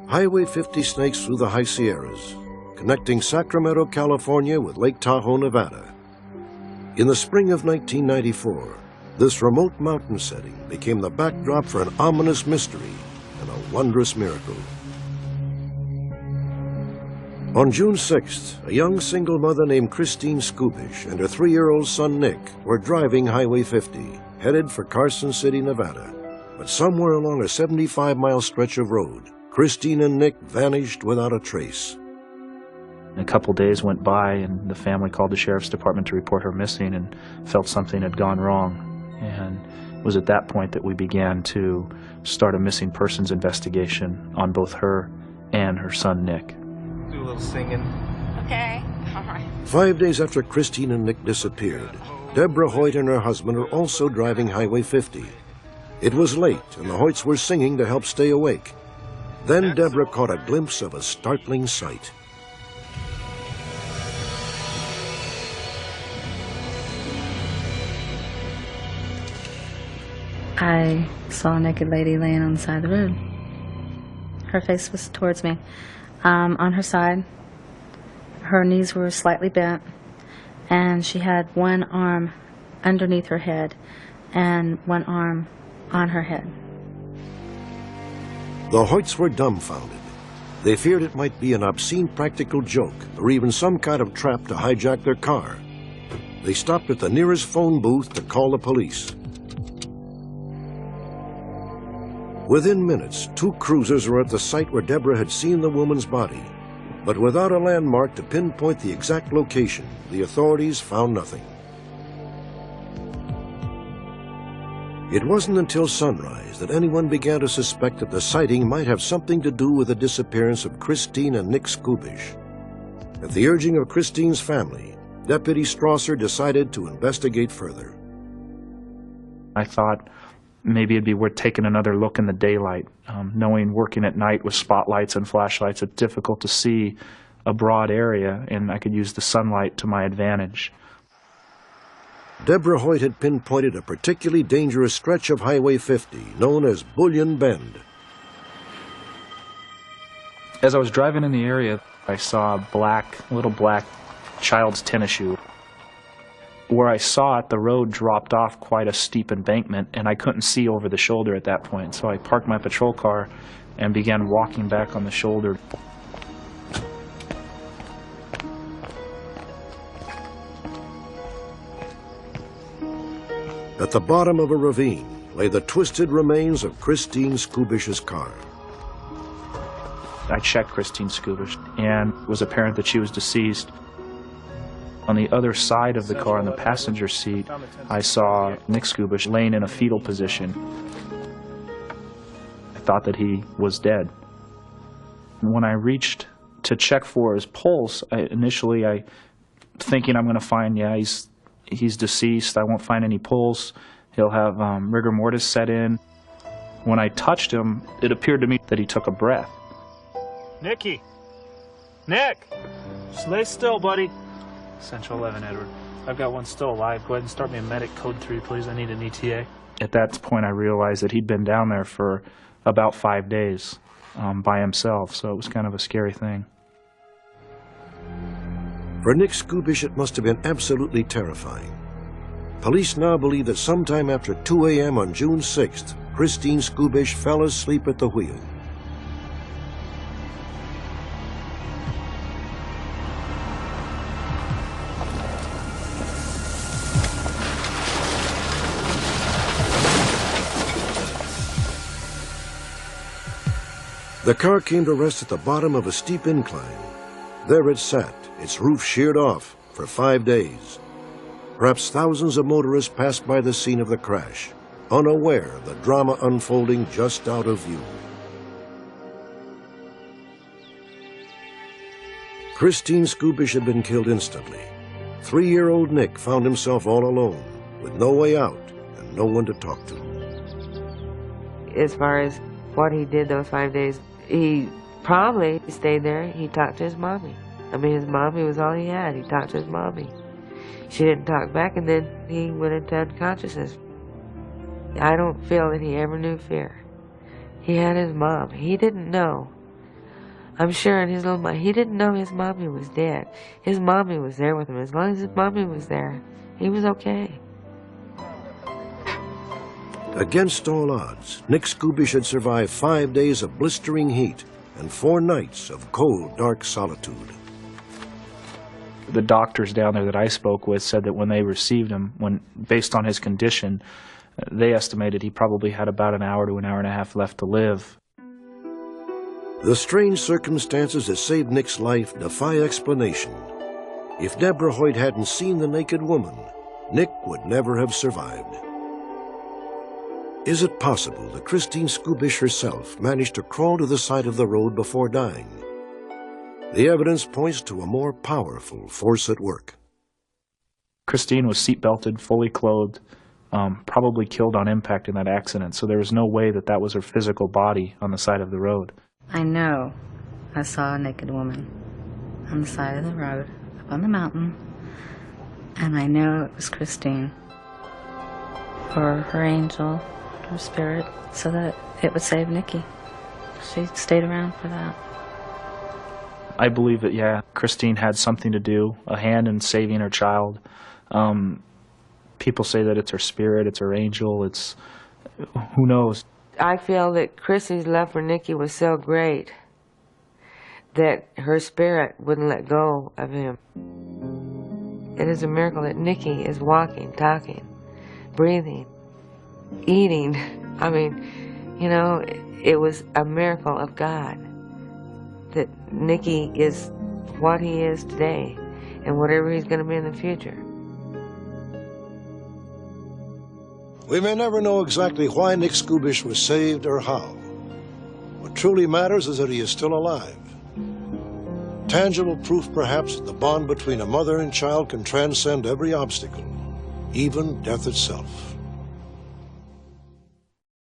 Highway 50 snakes through the high Sierras, connecting Sacramento, California with Lake Tahoe, Nevada. In the spring of 1994, this remote mountain setting became the backdrop for an ominous mystery and a wondrous miracle. On June 6th, a young single mother named Christine Skubish and her 3-year-old son Nick were driving Highway 50, headed for Carson City, Nevada. But somewhere along a 75-mile stretch of road, Christine and Nick vanished without a trace. A couple days went by and the family called the sheriff's department to report her missing and felt something had gone wrong. And it was at that point that we began to start a missing persons investigation on both her and her son Nick. Do a little singing. Okay, all right. 5 days after Christine and Nick disappeared, Deborah Hoyt and her husband were also driving Highway 50. It was late and the Hoyts were singing to help stay awake. Then Deborah caught a glimpse of a startling sight. I saw a naked lady laying on the side of the road. Her face was towards me. On her side, her knees were slightly bent, and she had one arm underneath her head and one arm on her head. The Hoyts were dumbfounded. They feared it might be an obscene practical joke or even some kind of trap to hijack their car. They stopped at the nearest phone booth to call the police. Within minutes, 2 cruisers were at the site where Deborah had seen the woman's body. But without a landmark to pinpoint the exact location, the authorities found nothing. It wasn't until sunrise that anyone began to suspect that the sighting might have something to do with the disappearance of Christine and Nick Skubish. At the urging of Christine's family, Deputy Strasser decided to investigate further. I thought maybe it'd be worth taking another look in the daylight. Knowing working at night with spotlights and flashlights, it's difficult to see a broad area, and I could use the sunlight to my advantage. Deborah Hoyt had pinpointed a particularly dangerous stretch of Highway 50, known as Bullion Bend. As I was driving in the area, I saw a little black child's tennis shoe. Where I saw it, the road dropped off quite a steep embankment, and I couldn't see over the shoulder at that point. So I parked my patrol car and began walking back on the shoulder. At the bottom of a ravine lay the twisted remains of Christine Skubish's car. I checked Christine Skubish, and it was apparent that she was deceased. On the other side of the car, in the passenger seat, I saw Nick Skubish laying in a fetal position. I thought that he was dead. When I reached to check for his pulse, initially thinking I'm going to find, he's deceased, I won't find any pulse, he'll have rigor mortis set in. When I touched him, it appeared to me that he took a breath. Nicky! Nick! Just lay still, buddy. Central 11, Edward. I've got one still alive. Go ahead and start me a medic code 3, please. I need an ETA. At that point, I realized that he'd been down there for about 5 days by himself, so it was kind of a scary thing. For Nick Skubish, it must have been absolutely terrifying. Police now believe that sometime after 2 a.m. on June 6th, Christine Skubish fell asleep at the wheel. The car came to rest at the bottom of a steep incline. There it sat, its roof sheared off, for 5 days. Perhaps thousands of motorists passed by the scene of the crash, unaware of the drama unfolding just out of view. Christine Skubish had been killed instantly. 3-year-old Nick found himself all alone, with no way out and no one to talk to. As far as what he did those 5 days, he probably stayed there. He talked to his mommy. I mean, his mommy was all he had. He talked to his mommy. She didn't talk back, and then he went into unconsciousness. I don't feel that he ever knew fear. He had his mom. He didn't know I'm sure in his little mind, he didn't know his mommy was dead. His mommy was there with him. As long as his mommy was there, he was okay. Against all odds, Nick Skubish had survived 5 days of blistering heat and 4 nights of cold, dark solitude. The doctors down there that I spoke with said that when they received him, based on his condition, they estimated he probably had about an hour to an hour and a half left to live. The strange circumstances that saved Nick's life defy explanation. If Deborah Hoyt hadn't seen the naked woman, Nick would never have survived. Is it possible that Christine Skubish herself managed to crawl to the side of the road before dying? The evidence points to a more powerful force at work. Christine was seatbelted, fully clothed, probably killed on impact in that accident, so there was no way that that was her physical body on the side of the road. I know I saw a naked woman on the side of the road, up on the mountain, and I know it was Christine, or her angel, her spirit, so that it would save Nikki. She stayed around for that. I believe that, yeah, Christine had something to do, a hand in saving her child. People say that it's her spirit, it's her angel, it's, who knows? I feel that Chrissy's love for Nikki was so great that her spirit wouldn't let go of him. It is a miracle that Nikki is walking, talking, breathing, eating. I mean, you know, it was a miracle of God that Nikki is what he is today and whatever he's going to be in the future. We may never know exactly why Nick Skubish was saved or how. What truly matters is that he is still alive. Tangible proof, perhaps, that the bond between a mother and child can transcend every obstacle, even death itself.